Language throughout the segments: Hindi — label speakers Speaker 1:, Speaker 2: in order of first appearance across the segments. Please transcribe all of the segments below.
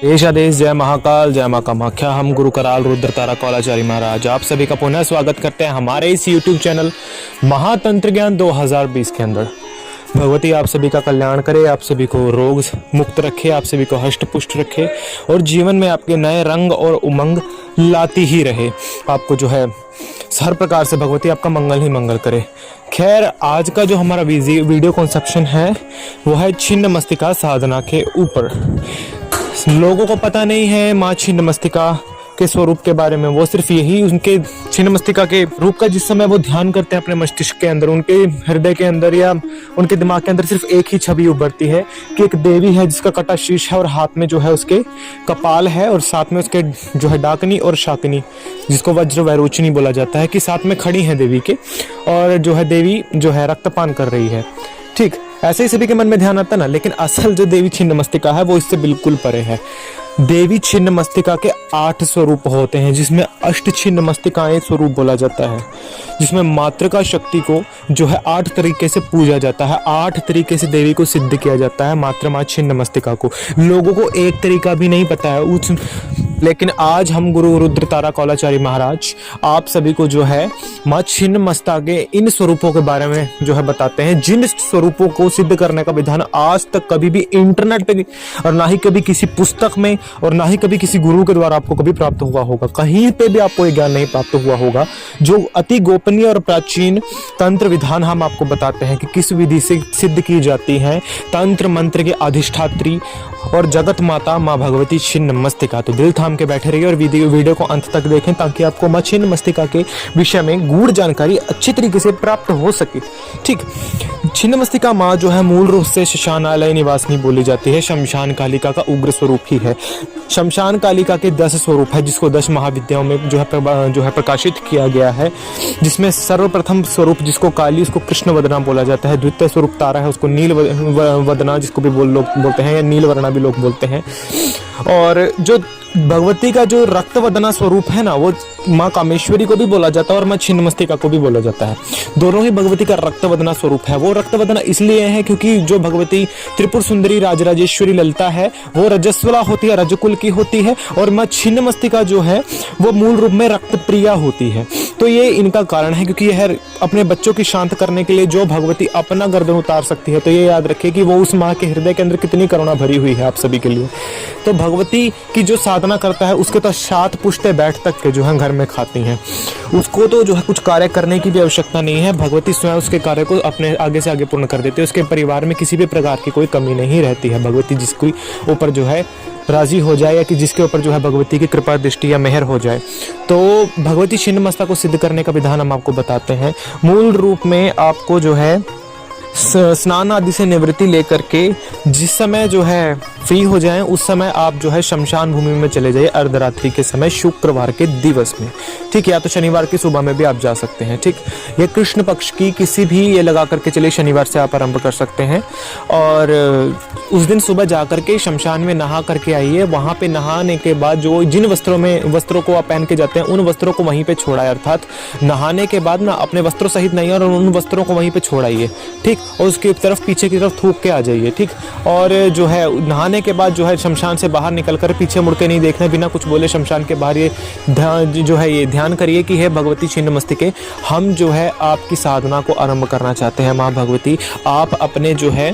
Speaker 1: देश आदेश, जय महाकाल, जय मां कामाख्या। हम गुरु कराल रुद्र तारा कौलाचारी महाराज आप सभी का पुनः स्वागत करते हैं हमारे इस YouTube चैनल महातंत्र ज्ञान 2020 के अंदर। भगवती आप सभी का कल्याण करे, आप सभी को रोग मुक्त रखे, आप सभी को हष्ट पुष्ट रखे और जीवन में आपके नए रंग और उमंग लाती ही रहे। आपको जो है हर प्रकार से भगवती आपका मंगल ही मंगल करे। खैर, आज का जो हमारा वीडियो कॉन्सेप्शन है वो है छिन्न मस्तिका साधना के ऊपर। लोगों को पता नहीं है माँ छिन्न मस्तिका के स्वरूप के बारे में। वो सिर्फ यही उनके छिन्न मस्तिका के रूप का जिस समय वो ध्यान करते हैं अपने मस्तिष्क के अंदर, उनके हृदय के अंदर या उनके दिमाग के अंदर सिर्फ एक ही छवि उभरती है कि एक देवी है जिसका कटा शीश है और हाथ में जो है उसके कपाल है और साथ में उसके जो है डाकनी और शाकनी, जिसको वज्र वैरोचनी बोला जाता है, कि साथ में खड़ी है देवी के और जो है देवी जो है रक्तपान कर रही है। ठीक ऐसे ही सभी के मन में ध्यान आता ना, लेकिन असल जो देवी छिन्न मस्तिका है वो इससे बिल्कुल परे है। देवी छिन्न मस्तिका के 8 स्वरूप होते हैं, जिसमें अष्ट छिन्न मस्तिकाएं स्वरूप बोला जाता है, जिसमें मातृका शक्ति को जो है 8 तरीके से पूजा जाता है, 8 तरीके से देवी को सिद्ध किया जाता है मातृ माँ छिन्न मस्तिका को। लोगों को एक तरीका भी नहीं पता है लेकिन आज हम गुरु रुद्र तारा कौलाचारी महाराज आप सभी को जो है माँ छिन्न मस्तिका के इन स्वरूपों के बारे में जो है बताते हैं, जिन स्वरूपों को सिद्ध करने का विधान आज तक कभी भी इंटरनेट पे और ना ही कभी किसी पुस्तक में और ना ही कभी किसी गुरु के द्वारा आपको कभी प्राप्त हुआ होगा। कहीं पे भी आपको ये ज्ञान नहीं प्राप्त हुआ होगा। जो अति गोपनीय और प्राचीन तंत्र विधान हम आपको बताते हैं कि किस विधि से सिद्ध की जाती है तंत्र मंत्र के अधिष्ठात्री और जगत माता माँ भगवती छिन्न मस्तिका। तो दिल थाम के बैठे रहिए और वीडियो को अंत तक देखें ताकि आपको माँ छिन्न मस्तिका के विषय में गूढ़ जानकारी अच्छी तरीके से प्राप्त हो सके। ठीक, छिन्न मस्तिका माँ जो है मूल रूप से शमशानालय निवासिनी बोली जाती है। शमशान कालिका का उग्र स्वरूप ही है। शमशान कालिका के 10 स्वरूप है, जिसको 10 महाविद्याओं में जो है प्रकाशित किया गया है, जिसमें सर्वप्रथम स्वरूप जिसको काली उसको कृष्ण वदना बोला जाता है। द्वितीय स्वरूप तारा है, उसको नील वदना जिसको भी लोग बोलते हैं या नील वर्णा भी लोग बोलते हैं। और जो भगवती का जो रक्त वदना स्वरूप है ना, वो माँ कामेश्वरी को भी बोला जाता है और माँ छिन्न मस्तिका को भी बोला जाता है। दोनों ही भगवती का रक्त वदना स्वरूप है। वो रक्त वदना इसलिए है क्योंकि जो भगवती त्रिपुर सुंदरी राजराजेश्वरी ललिता है वो रजस्वला होती है, रजकुल की होती है, और माँ छिन्न मस्तिका जो है वो मूल रूप में रक्त प्रिया होती है। तो ये इनका कारण है क्योंकि यह अपने बच्चों की शांत करने के लिए जो भगवती अपना गर्दन उतार सकती है, तो ये याद रखिए कि वो उस माँ के हृदय के अंदर कितनी करुणा भरी हुई है आप सभी के लिए। तो भगवती की जो साधना करता है उसके तो 7 पुश्ते बैठ तक के जो है घर में खाती हैं, उसको तो जो है कुछ कार्य करने की भी आवश्यकता नहीं है। भगवती स्वयं उसके कार्य को अपने आगे से आगे पूर्ण कर देती है। उसके परिवार में किसी भी प्रकार की कोई कमी नहीं रहती है। भगवती जिसके ऊपर जो है राजी हो जाए या कि जिसके ऊपर जो है भगवती की कृपा दृष्टि या मेहर हो जाए, तो भगवती छिन्न मस्तिका को सिद्ध करने का विधान हम आपको बताते हैं। मूल रूप में आपको जो है स्नान आदि से निवृत्ति लेकर के जिस समय जो है फ्री हो जाएं उस समय आप जो है शमशान भूमि में चले जाइए अर्धरात्रि के समय, शुक्रवार के दिवस में। ठीक, या तो शनिवार की सुबह में भी आप जा सकते हैं। ठीक, ये कृष्ण पक्ष की किसी भी ये लगा करके चलिए शनिवार से आप आरंभ कर सकते हैं और उस दिन सुबह जा करके शमशान में नहा करके आइए। वहाँ पे नहाने के बाद जो जिन वस्त्रों को आप पहन के जाते हैं उन वस्त्रों को वहीं पे छोड़ाए, अर्थात नहाने के बाद ना अपने वस्त्रों सहित नहीं और उन वस्त्रों को वहीं पे छोड़ाइए। ठीक, और उसकी तरफ पीछे की तरफ थूक के आ जाइए। ठीक, और जो है नहाने के बाद जो है शमशान से बाहर निकलकर पीछे मुड़ के नहीं देखना, बिना कुछ बोले शमशान के बाहर ये ध्यान करिए कि हे भगवती छिन्न मस्तिके, हम जो है आपकी साधना को आरंभ करना चाहते हैं। माँ भगवती आप अपने जो है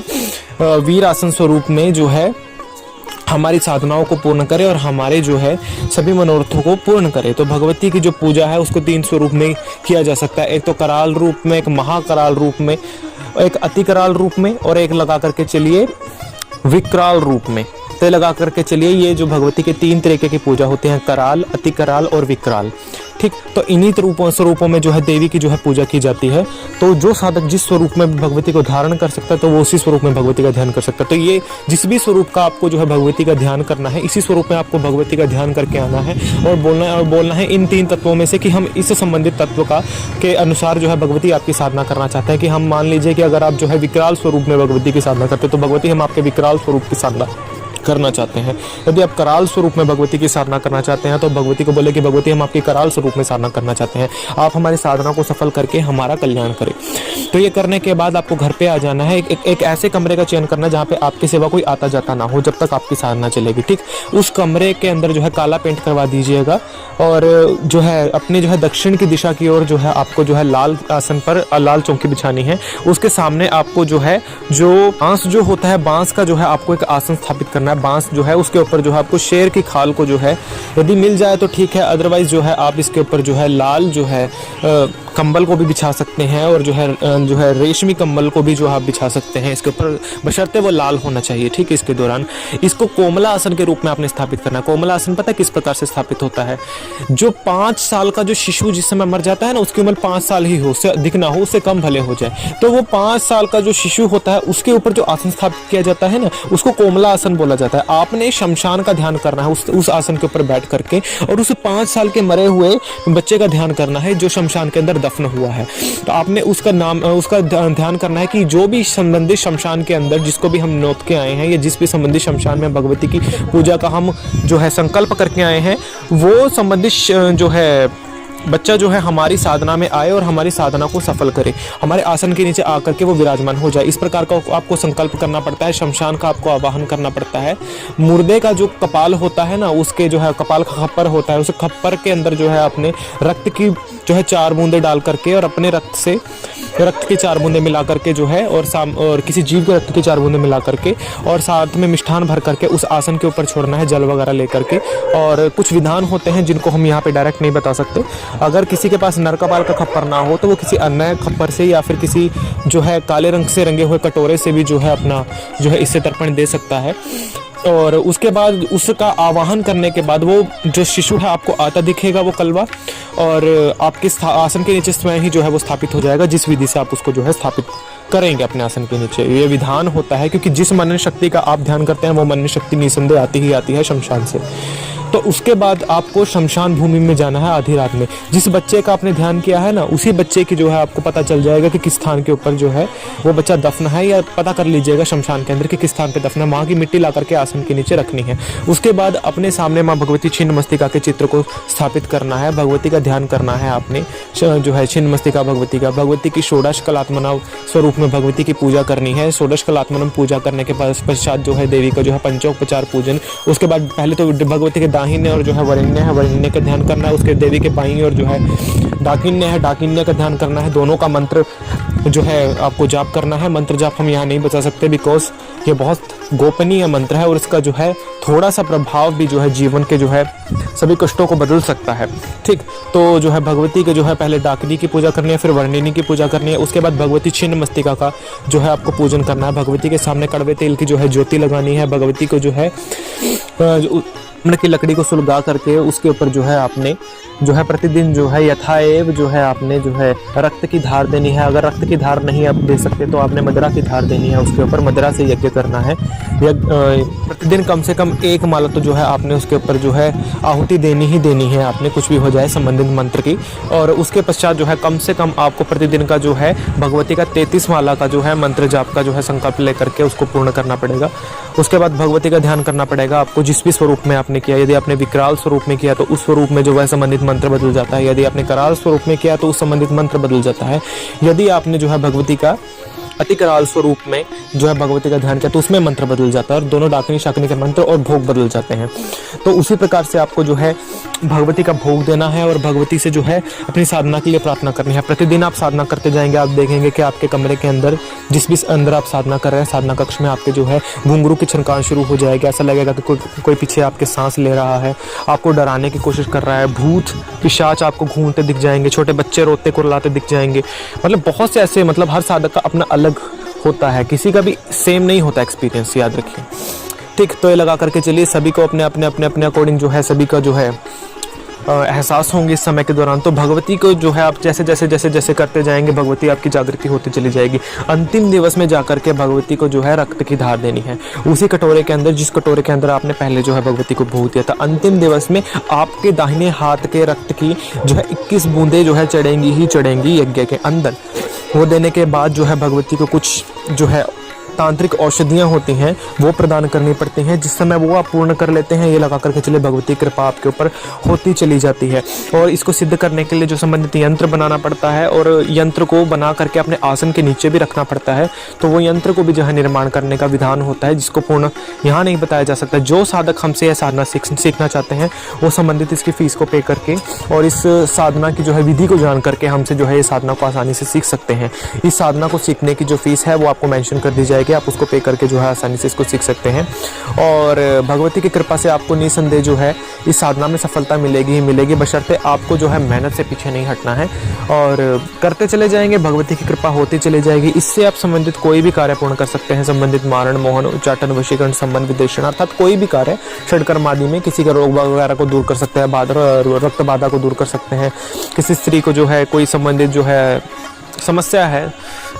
Speaker 1: वीर आसन स्वरूप में जो है हमारी साधनाओं को पूर्ण करें और हमारे जो है सभी मनोरथों को पूर्ण करें। तो भगवती की जो पूजा है उसको 3 स्वरूप में किया जा सकता है। एक तो कराल रूप में, एक महाकराल रूप में, एक अति कराल रूप में और एक लगा करके चलिए विकराल रूप में। तो लगा करके चलिए ये जो भगवती के 3 तरीके की पूजा होती है, कराल, अति कराल और विकराल। ठीक, तो इन्हीं स्वरूपों में जो है देवी की जो है पूजा की जाती है। तो जो साधक जिस स्वरूप में भगवती को धारण कर सकता है तो वो उसी स्वरूप में भगवती का ध्यान कर सकता है। तो ये जिस भी स्वरूप का आपको जो है भगवती का ध्यान करना है, इसी स्वरूप में आपको भगवती का ध्यान करके आना है और बोलना है इन 3 तत्वों में से कि हम इससे संबंधित तत्व का के अनुसार जो है भगवती आपकी साधना करना चाहते हैं। कि हम मान लीजिए कि अगर आप जो है विकराल स्वरूप में भगवती की साधना करते हैं तो भगवती हम आपके विकराल स्वरूप की साधना करना चाहते हैं। यदि आप कराल स्वरूप में भगवती की साधना करना चाहते हैं तो भगवती को बोले कि भगवती हम आपकी कराल स्वरूप में साधना करना चाहते हैं, आप हमारी साधना को सफल करके हमारा कल्याण करें। तो ये करने के बाद आपको घर पे आ जाना है, एक ऐसे कमरे का चयन करना जहाँ पे आपकी सेवा कोई आता जाता ना हो जब तक आपकी साधना चलेगी, ठीक। उस कमरे के अंदर जो है काला पेंट करवा दीजिएगा और जो है अपने जो है दक्षिण की दिशा की ओर जो है आपको जो है लाल आसन पर लाल चौकी बिछानी है। उसके सामने आपको जो है जो बांस जो होता है, बांस का जो है आपको एक आसन स्थापित करना है। बांस जो है उसके ऊपर जो है आपको शेर की खाल को जो है यदि मिल जाए तो ठीक है, अदरवाइज जो है आप इसके ऊपर जो है लाल जो है कंबल को भी बिछा सकते हैं और जो है रेशमी कंबल को भी जो आप बिछा सकते हैं इसके ऊपर, बशर्ते वो लाल होना चाहिए, ठीक है। इसके दौरान इसको कोमला आसन के रूप में आपने स्थापित करना है। कोमला आसन पता है किस प्रकार से स्थापित होता है? जो 5 साल का जो शिशु जिस समय मर जाता है ना, उसकी उम्र 5 साल ही हो, उससे अधिक ना हो, उससे कम भले हो जाए, तो वो 5 साल का जो शिशु होता है उसके ऊपर जो आसन स्थापित किया जाता है ना, उसको कोमला आसन बोला जाता है। आपने शमशान का ध्यान करना है उस आसन के ऊपर बैठ करके, और उस 5 साल के मरे हुए बच्चे का ध्यान करना है जो शमशान के अंदर दफन हुआ है। तो आपने उसका ध्यान करना है कि जो भी संबंधित शमशान के अंदर जिसको भी हम नोत के आए हैं या जिस भी संबंधित शमशान में भगवती की पूजा का हम जो है संकल्प करके आए हैं, वो संबंधित जो है बच्चा जो है हमारी साधना में आए और हमारी साधना को सफल करे, हमारे आसन के नीचे आकर के वो विराजमान हो जाए। इस प्रकार का आपको संकल्प करना पड़ता है। शमशान का आपको आवाहन करना पड़ता है। मुर्दे का जो कपाल होता है ना, उसके जो है कपाल का खप्पर होता है, उस खप्पर के अंदर जो है अपने रक्त की जो है 4 बूंदे डाल करके और अपने रक्त की 4 बूंदे मिला करके जो है और किसी जीव के रक्त की 4 बूंदे मिला करके और साथ में मिष्ठान भर करके उस आसन के ऊपर छोड़ना है, जल वगैरह लेकर के। और कुछ विधान होते हैं जिनको हम यहाँ पे डायरेक्ट नहीं बता सकते। अगर किसी के पास नर कपाल का खप्पर ना हो तो वो किसी अन्य खप्पर से या फिर किसी जो है काले रंग से रंगे हुए कटोरे से भी जो है अपना जो है इससे तर्पण दे सकता है। और उसके बाद उसका आवाहन करने के बाद वो जो शिशु है आपको आता दिखेगा, वो कलवा, और आपके आसन के नीचे स्वयं ही जो है वो स्थापित हो जाएगा, जिस विधि से आप उसको जो है स्थापित करेंगे अपने आसन के नीचे। ये विधान होता है क्योंकि जिस मनन शक्ति का आप ध्यान करते हैं वो मनन शक्ति निसंदेह आती ही आती है शमशान से। तो उसके बाद आपको शमशान भूमि में जाना है आधी रात में। जिस बच्चे का आपने ध्यान किया है ना, उसी बच्चे की जो है आपको पता चल जाएगा कि किस स्थान के ऊपर जो है वो बच्चा दफन है, या पता कर लीजिएगा शमशान के अंदर कि किस स्थान पे दफन है। वहाँ की मिट्टी ला करके आसन के नीचे रखनी है। उसके बाद अपने सामने माँ भगवती छिन्न मस्तिका के चित्र को स्थापित करना है। भगवती का ध्यान करना है आपने जो है छिन्न मस्तिका भगवती की षोडश कलात्मना स्वरूप में भगवती की पूजा करनी है। षोडश कलात्मना पूजा करने के पश्चात जो है देवी का जो है पंचोपचार पूजन। उसके बाद पहले तो भगवती के दाहिने और जो है वरिण्य का ध्यान करना है। उसके देवी के बाईं और जो है डाकिन्य का ध्यान करना है। दोनों का मंत्र जो है आपको जाप करना है। मंत्र जाप हम यहाँ नहीं बता सकते बिकॉज ये बहुत गोपनीय मंत्र है और इसका जो है थोड़ा सा प्रभाव भी जो है जीवन के जो है सभी कष्टों को बदल सकता है, ठीक। तो जो है भगवती के जो है पहले डाकिनी की पूजा करनी है, फिर वर्णिनी की पूजा करनी है। उसके बाद भगवती छिन्न मस्तिका का जो है आपको पूजन करना है। भगवती के सामने कड़वे तेल की जो है ज्योति लगानी है। भगवती को जो है की लकड़ी को सुलगा करके उसके ऊपर जो है आपने जो है प्रतिदिन जो है यथाएव जो है आपने जो है रक्त की धार देनी है। अगर रक्त की धार नहीं आप दे सकते तो आपने मदिरा की धार देनी है। उसके ऊपर मदिरा से यज्ञ करना है। प्रतिदिन कम से कम 1 माला तो जो है आपने उसके ऊपर जो है आहुति देनी ही देनी है आपने, कुछ भी हो जाए संबंधित मंत्र की। और उसके पश्चात जो है कम से कम आपको प्रतिदिन का जो है भगवती का 33 माला का जो है मंत्र जाप का जो है संकल्प लेकर के उसको पूर्ण करना पड़ेगा। उसके बाद भगवती का ध्यान करना पड़ेगा आपको जिस भी स्वरूप में आपने किया। यदि आपने विकराल स्वरूप में किया तो उस स्वरूप में जो है संबंधित मंत्र बदल जाता है। यदि आपने कराल स्वरूप में किया तो उस संबंधित मंत्र बदल जाता है। यदि आपने जो है भगवती का अति कराल स्वरूप में जो है भगवती का ध्यान किया तो उसमें मंत्र बदल जाता है और दोनों डाकिनी शाकिनी के मंत्र और भोग बदल जाते हैं। तो उसी प्रकार से आपको जो है भगवती का भोग देना है और भगवती से जो है अपनी साधना के लिए प्रार्थना करनी है। प्रतिदिन आप साधना करते जाएंगे, आप देखेंगे कि आपके कमरे के अंदर जिस भी अंदर आप साधना कर रहे हैं साधना कक्ष में आपके जो है घुंघरू की छनकार शुरू हो जाएगी। ऐसा लगेगा कि कोई पीछे आपके सांस ले रहा है, आपको डराने की कोशिश कर रहा है। भूत पिशाच आपको घूमते दिख जाएंगे, छोटे बच्चे रोते कुरलाते दिख जाएंगे। मतलब बहुत से ऐसे मतलब हर साधक का अपना अलग होता है, किसी का भी सेम नहीं होता एक्सपीरियंस, याद रखिए, ठीक। तो ये लगा करके चलिए, सभी को अपने अपने अपने अपने अकॉर्डिंग जो है सभी का जो है एहसास होंगे इस समय के दौरान। तो भगवती को जो है आप जैसे जैसे जैसे जैसे करते जाएंगे भगवती आपकी जागृति होती चली जाएगी। अंतिम दिवस में जाकर के भगवती को जो है रक्त की धार देनी है उसी कटोरे के अंदर जिस कटोरे के अंदर आपने पहले जो है भगवती को भोग दिया था। अंतिम दिवस में आपके दाहिने हाथ के रक्त की जो है 21 बूंदें जो है चढ़ेंगी ही चढ़ेंगी यज्ञ के अंदर। वो देने के बाद जो है भगवती को कुछ जो है तांत्रिक औषधियाँ होती हैं वो प्रदान करनी पड़ती हैं, जिस समय वो आप पूर्ण कर लेते हैं, ये लगा करके चलिए भगवती कृपा आपके ऊपर होती चली जाती है। और इसको सिद्ध करने के लिए जो संबंधित यंत्र बनाना पड़ता है और यंत्र को बना करके अपने आसन के नीचे भी रखना पड़ता है, तो वो यंत्र को भी जो है निर्माण करने का विधान होता है, जिसको पूर्ण यहाँ नहीं बताया जा सकता। जो साधक हमसे यह साधना सीखना चाहते हैं वो संबंधित इसकी फीस को पे करके और इस साधना की जो है विधि को जान करके हमसे जो है ये साधना को आसानी से सीख सकते हैं। इस साधना को सीखने की जो फीस है वो आपको मेंशन कर दी जाएगी, आप उसको पे करके जो है आसानी से इसको सीख सकते हैं। और भगवती की कृपा से आपको निसंदेह जो है इस साधना में सफलता मिलेगी ही मिलेगी, बशर्ते आपको जो है मेहनत से पीछे नहीं हटना है और करते चले जाएंगे, भगवती की कृपा होती चली जाएगी। इससे आप संबंधित कोई भी कार्य पूर्ण कर सकते हैं, संबंधित मारण, मोहन, उच्चाटन, वशीकरण, संबंध, विदेशन अर्थात कोई भी कार्य षडकर्म आदि में किसी का रोग वगैरह को दूर कर सकते हैं, रक्त बाधा को दूर कर सकते हैं, किसी स्त्री को जो है कोई संबंधित जो है समस्या है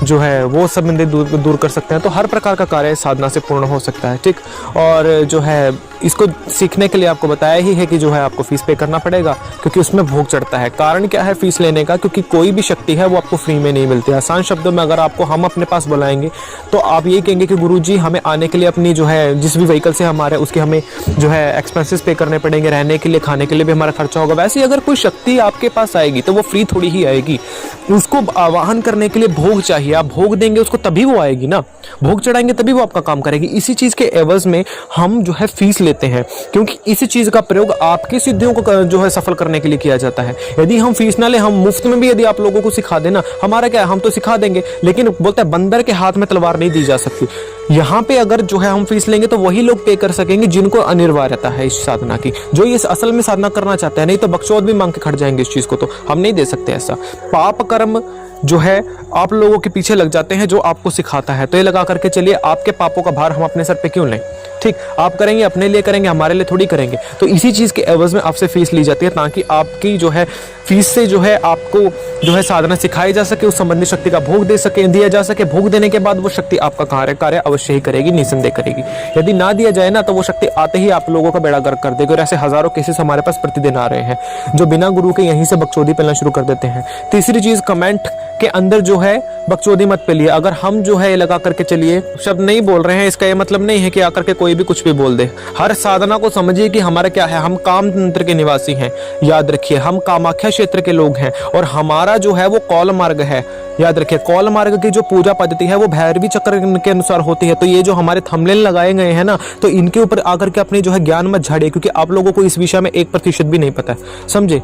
Speaker 1: जो है वो संबंधित दूर कर सकते हैं। तो हर प्रकार का कार्य साधना से पूर्ण हो सकता है, ठीक। और जो है इसको सीखने के लिए आपको बताया ही है कि जो है आपको फीस पे करना पड़ेगा, क्योंकि उसमें भोग चढ़ता है। कारण क्या है फीस लेने का? क्योंकि कोई भी शक्ति है वो आपको फ्री में नहीं मिलती। आसान शब्दों में अगर आपको हम अपने पास बुलाएंगे तो आप ये कहेंगे कि गुरुजी हमें आने के लिए अपनी जो है जिस भी व्हीकल से हमारे उसके हमें जो है एक्सपेंसेस पे करने पड़ेंगे, रहने के लिए, खाने के लिए भी हमारा खर्चा होगा। वैसे ही अगर कोई शक्ति आपके पास आएगी तो वो फ्री थोड़ी ही आएगी, उसको आवाहन करने के लिए भोग चाहिए। आप भोग देंगे उसको तभी वो आएगी ना, भोग चढ़ाएंगे तभी वो आपका काम करेगी। इसी चीज के एवज में हम जो है फीस लेते हैं, क्योंकि इसी चीज का प्रयोग आपकी सिद्धियों को जो है सफल करने के लिए किया जाता है। यदि हम फीस ना ले, हम मुफ्त में भी यदि आप लोगों को सिखा देना, हमारा क्या है, हम तो सिखा देंगे, लेकिन बोलते हैं बंदर के हाथ में तलवार नहीं दी जा सकती। यहाँ पे अगर जो है हम फीस लेंगे तो वही लोग पे कर सकेंगे जिनको अनिवार्यता है इस साधना की, जो ये असल में साधना करना चाहते हैं। नहीं तो बकचोद भी मांग के खट जाएंगे इस चीज को, तो हम नहीं दे सकते ऐसा। पाप कर्म जो है आप लोगों के पीछे लग जाते हैं जो आपको सिखाता है, तो ये लगा करके चलिए आपके पापों का भार हम अपने सर पे क्यों लें, ठीक। आप करेंगे अपने लिए करेंगे, हमारे लिए थोड़ी करेंगे। तो इसी चीज के एवज में आपसे फीस ली जाती है, ताकि आपकी जो है फीस से जो है आपको जो है साधना सिखाई जा सके, उस संबंधी शक्ति का भोग दिया जा सके। भोग देने के बाद वो शक्ति आपका कार्य अवश्य ही करेगी, निसंदेह करेगी। यदि ना दिया जाए ना तो वो शक्ति आते ही आप लोगों का बेड़ा गर्क कर देगी। और ऐसे हजारों केसेस हमारे पास प्रतिदिन आ रहे हैं जो बिना गुरु के यहीं से बकचोदी पेलना शुरू कर देते हैं। तीसरी चीज, कमेंट के अंदर जो है बकचोदी मत पेलिए। अगर हम जो है लगा करके चलिए शब्द नहीं बोल रहे हैं, इसका ये मतलब नहीं है कि आकर के कोई भी कुछ भी बोल दे। हर साधना को समझिए कि हमारा क्या है, हम काम तंत्र के निवासी हैं, याद रखिए। हम कामाख्या क्षेत्र के लोग हैं और हमारा जो है वो कौल मार्ग है, याद रखिए। कौल मार्ग की जो पूजा पद्धति है वो भैरवी चक्र के अनुसार होती है। तो ये जो हमारे थंबनेल लगाए गए हैं ना, तो इनके ऊपर आकर के अपनी जो है ज्ञान मत झाड़िए, क्योंकि आप लोगों को इस विषय में 1% भी नहीं पता है, समझे।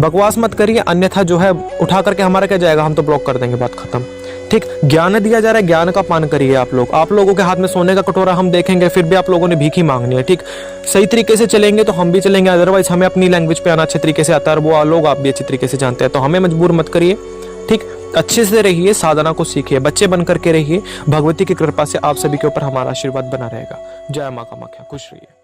Speaker 1: बकवास मत करिए, अन्यथा जो है उठा करके हमारा क्या जाएगा, हम तो ब्लॉक कर देंगे, बात खत्म, ठीक। ज्ञान दिया जा रहा है, ज्ञान का पान करिए आप लोग। आप लोगों के हाथ में सोने का कटोरा हम देखेंगे, फिर भी आप लोगों ने भीख ही मांगनी है, ठीक। सही तरीके से चलेंगे तो हम भी चलेंगे, अदरवाइज हमें अपनी लैंग्वेज पे आना अच्छे तरीके से आता है और वो लोग आप भी अच्छे तरीके से जानते हैं, तो हमें मजबूर मत करिए, ठीक। अच्छे से रहिए, साधना को सीखिए, बच्चे बन करके रहिए। भगवती की कृपा से आप सभी के ऊपर हमारा आशीर्वाद बना रहेगा। जय मां कामाख्या, खुश रहिए।